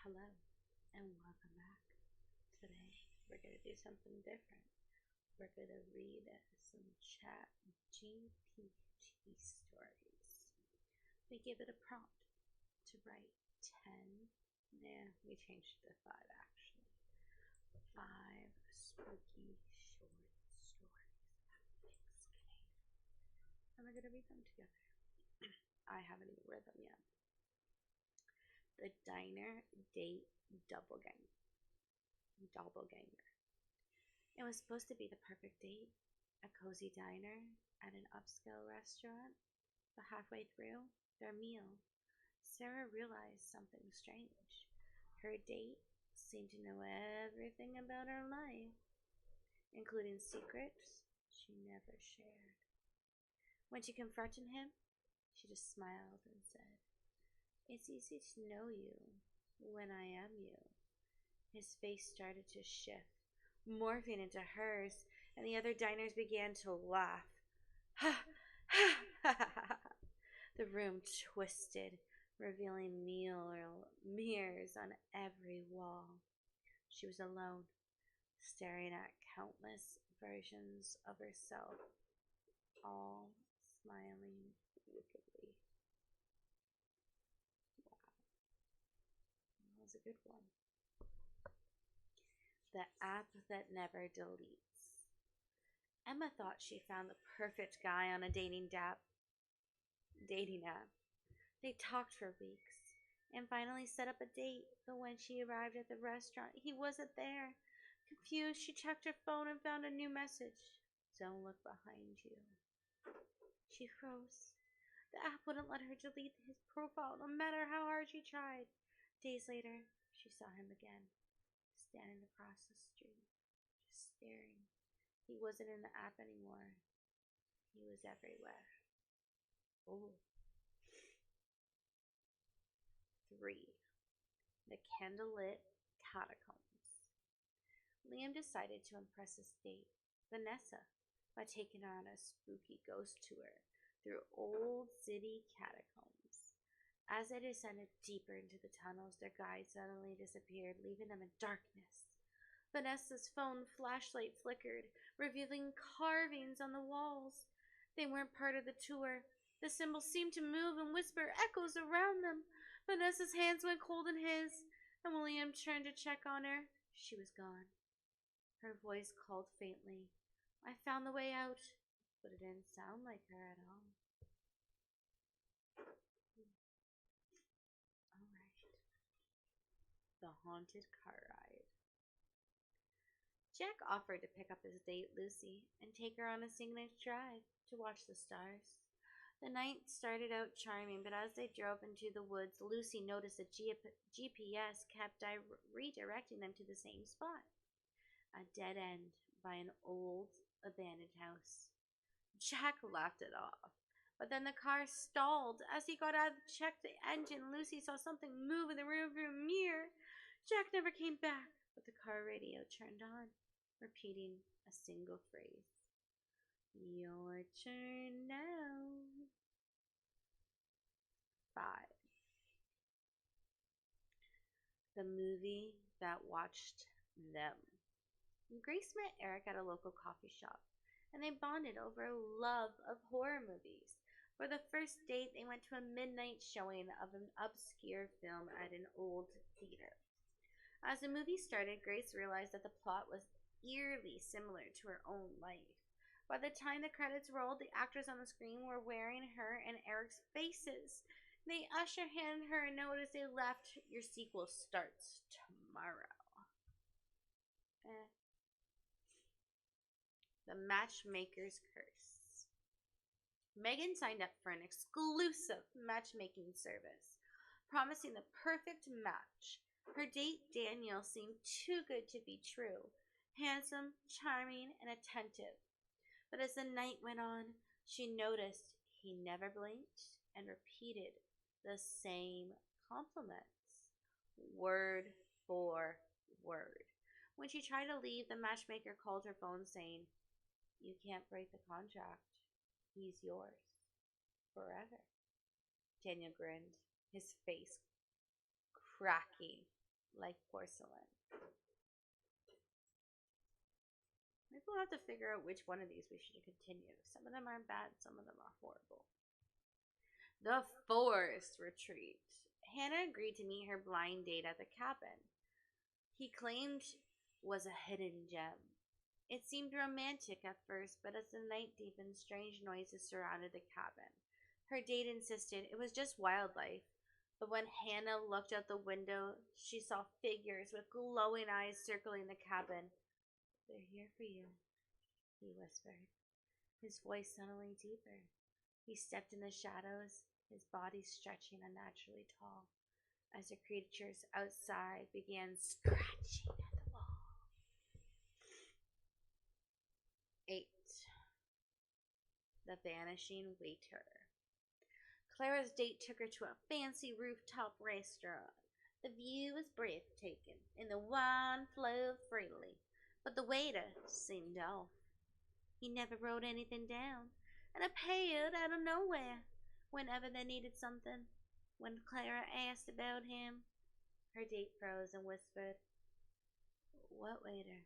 Hello and welcome back. Today we're going to do something different. We're going to read some chat GPT stories. We give it a prompt to write 10, we changed it to 5 actually. 5 spooky short stories about Thanksgiving. And we're going to read them together. I haven't even read them yet. The Diner Date Doppelganger. It was supposed to be the perfect date, a cozy diner at an upscale restaurant, but halfway through their meal, Sarah realized something strange. Her date seemed to know everything about her life, including secrets she never shared. When she confronted him, she just smiled and said, "It's easy to know you when I am you." His face started to shift, morphing into hers, and the other diners began to laugh. Ha ha ha ha! The room twisted, revealing mirrors on every wall. She was alone, staring at countless versions of herself, all smiling wickedly. Wow, that was a good one. The app that never deletes. Emma thought she found the perfect guy on a dating app. They talked for weeks and finally set up a date, but when she arrived at the restaurant, he wasn't there. Confused, she checked her phone and found a new message. "Don't look behind you." She froze. The app wouldn't let her delete his profile no matter how hard she tried. Days later, she saw him again, standing across the street, just staring. He wasn't in the app anymore. He was everywhere. Oh. 3. The Candlelit Catacombs. Liam decided to impress his date, Vanessa, by taking her on a spooky ghost tour through old city catacombs. As they descended deeper into the tunnels, their guide suddenly disappeared, leaving them in darkness. Vanessa's phone flashlight flickered, revealing carvings on the walls. They weren't part of the tour. The symbols seemed to move and whisper echoes around them. Vanessa's hands went cold in his, and when Liam turned to check on her, she was gone. Her voice called faintly, "I found the way out," but it didn't sound like her at all. Alright. The Haunted Car Ride. Jack offered to pick up his date Lucy and take her on a scenic drive to watch the stars. The night started out charming, but as they drove into the woods, Lucy noticed that GPS kept redirecting them to the same spot, a dead end by an old abandoned house. Jack laughed it off, but then the car stalled. As he got out to check the engine, Lucy saw something move in the rearview mirror. Jack never came back, but the car radio turned on, repeating a single phrase. "Your turn now." 5. The movie that watched them. Grace met Eric at a local coffee shop, and they bonded over a love of horror movies. For the first date, they went to a midnight showing of an obscure film at an old theater. As the movie started, Grace realized that the plot was eerily similar to her own life. By the time the credits rolled, the actors on the screen were wearing her and Eric's faces. They handed her a note as they left. "Your sequel starts tomorrow." The Matchmaker's Curse. Megan signed up for an exclusive matchmaking service, promising the perfect match. Her date, Daniel, seemed too good to be true. Handsome, charming, and attentive. But as the night went on, she noticed he never blinked and repeated the same compliments, word for word. When she tried to leave, the matchmaker called her phone saying, "You can't break the contract. He's yours forever." Daniel grinned, his face cracking like porcelain. Maybe we'll have to figure out which one of these we should continue. Some of them aren't bad, some of them are horrible. The forest retreat. Hannah agreed to meet her blind date at the cabin. He claimed was a hidden gem. It seemed romantic at first, but as the night deepened, strange noises surrounded the cabin. Her date insisted it was just wildlife, but when Hannah looked out the window, she saw figures with glowing eyes circling the cabin. "They're here for you," he whispered, his voice suddenly deeper. He stepped in the shadows, his body stretching unnaturally tall, as the creatures outside began scratching at the wall. 8. The Vanishing Waiter. Clara's date took her to a fancy rooftop restaurant. The view was breathtaking, and the wine flowed freely, but the waiter seemed off. He never wrote anything down, and appeared out of nowhere whenever they needed something. When Clara asked about him, her date froze and whispered, "What waiter?"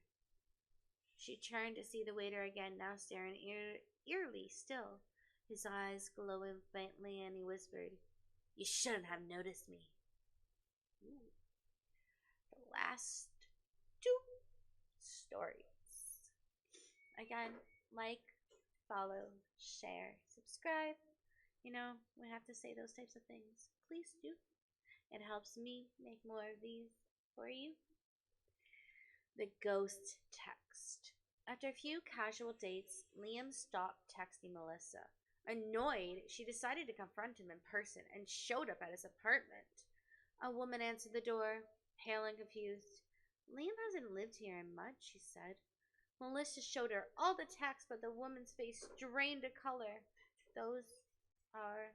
She turned to see the waiter again, now staring eerily still, his eyes glowing faintly, and he whispered, "You shouldn't have noticed me." Ooh. The last 2 stories. Again, like, follow, share, subscribe. You know, we have to say those types of things. Please do. It helps me make more of these for you. The ghost text. After a few casual dates, Liam stopped texting Melissa. Annoyed, she decided to confront him in person and showed up at his apartment. A woman answered the door, pale and confused. "Liam hasn't lived here in months," she said. Melissa showed her all the texts, but the woman's face drained to color. "Those are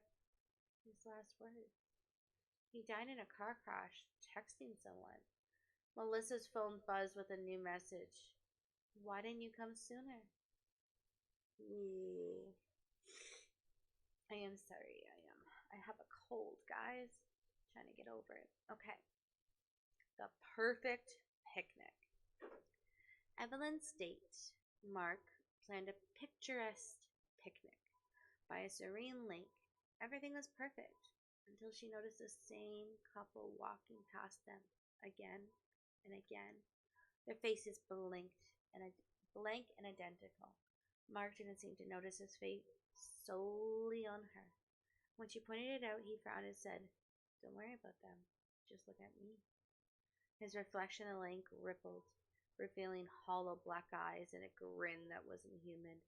his last words. He died in a car crash, texting someone." Melissa's phone buzzed with a new message. "Why didn't you come sooner?" Ooh. I am sorry, I have a cold, guys. Trying to get over it. Okay. The perfect picnic. Evelyn's date, Mark, planned a picturesque picnic by a serene lake. Everything was perfect until she noticed the same couple walking past them again and again. Their faces blank and identical. Mark didn't seem to notice his fate solely on her. When she pointed it out, he frowned and said, "Don't worry about them. Just look at me." His reflection in the lake rippled, revealing hollow black eyes and a grin that wasn't human.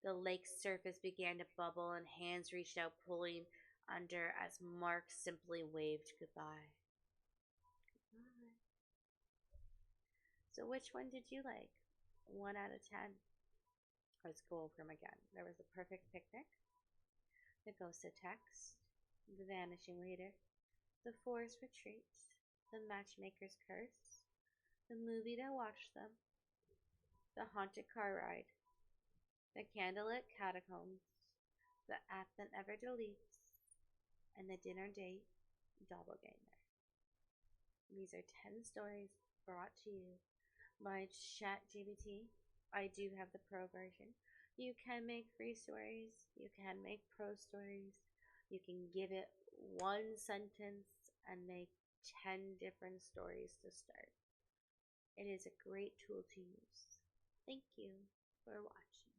The lake's surface began to bubble, and hands reached out, pulling under as Mark simply waved goodbye. Goodbye. So which one did you like? 1 out of 10. Let's go over them again. There was the perfect picnic, the ghosted text, the vanishing waiter, the forest retreat, the matchmaker's curse, the movie that watched them, the haunted car ride, the candlelit catacombs, the app that never deletes, and the dinner date doppelganger. These are 10 stories brought to you by ChatGPT. I do have the pro version. You can make free stories. You can make pro stories. You can give it 1 sentence and make 10 different stories to start. It is a great tool to use. Thank you for watching.